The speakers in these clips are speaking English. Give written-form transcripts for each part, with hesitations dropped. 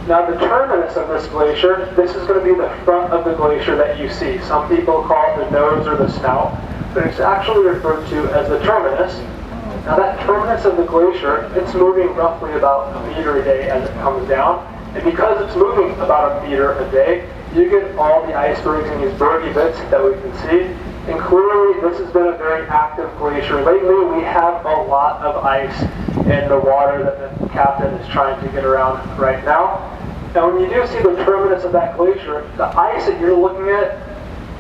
Now the terminus of this glacier, this is going to be the front of the glacier that you see. Some people call it the nose or the snout, but it's actually referred to as the terminus. Now that terminus of the glacier, it's moving roughly about a meter a day as it comes down. And because it's moving about a meter a day, you get all the icebergs and these bergy bits that we can see. And clearly this has been a very active glacier. Lately we have a lot of ice in the water that the captain is trying to get around right now. Now when you do see the terminus of that glacier, the ice that you're looking at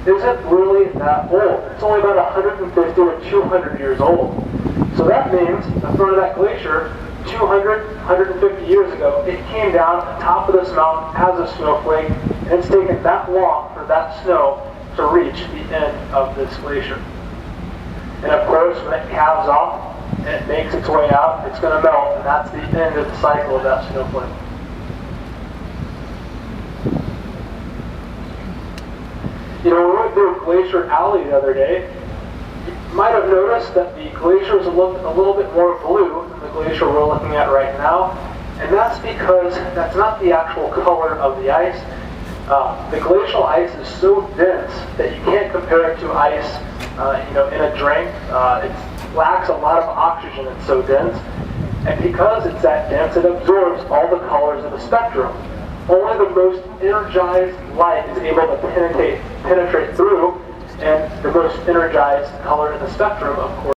isn't really that old. It's only about 150 or 200 years old. So that means the front of that glacier, 200, 150 years ago, it came down on top of this mountain as a snowflake, and it's taken that long for that snow to reach the end of this glacier. And of course, when it calves off and it makes its way out, it's going to melt, and that's the end of the cycle of that snowflake. You know, when we went through Glacier Alley the other day, you might have noticed that the glaciers looked a little bit more blue than the glacier we're looking at right now, and that's because that's not the actual color of the ice. The glacial ice is so dense that you can't compare it to ice, in a drink. It lacks a lot of oxygen. It's so dense, and because it's that dense, it absorbs all the colors of the spectrum. Only the most energized light is able to penetrate through, and the most energized color in the spectrum, of course,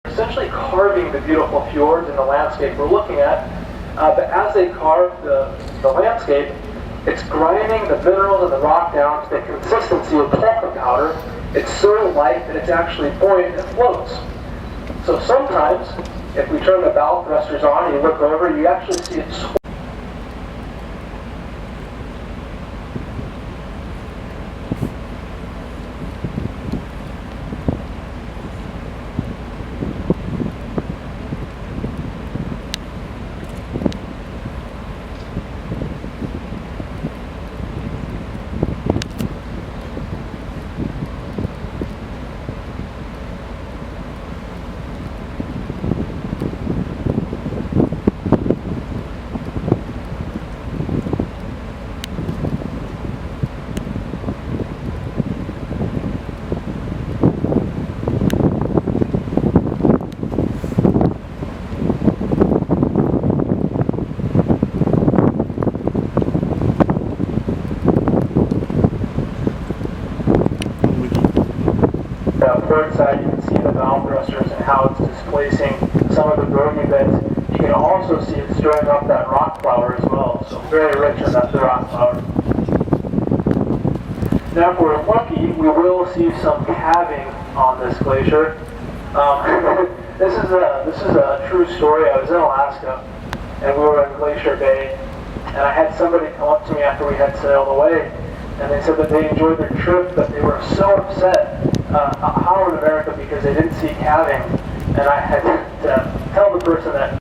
essentially carving the beautiful fjords and the landscape we're looking at. But as they carve the landscape, it's grinding the minerals and the rock down to the consistency of talcum powder. It's so light that it's actually buoyant and floats. So sometimes, if we turn the bow thrusters on and you look over, you actually see it sway. Port side, you can see the bow thrusters and how it's displacing some of the bergy beds. You can also see it stirring up that rock flour as well, so very rich in that rock flour. Now if we're lucky, we will see some calving on this glacier. This is a true story. I was in Alaska, and we were in Glacier Bay, and I had somebody come up to me after we had sailed away, and they said that they enjoyed their trip, but they were so upset in America because they didn't see calving, and I had to tell the person that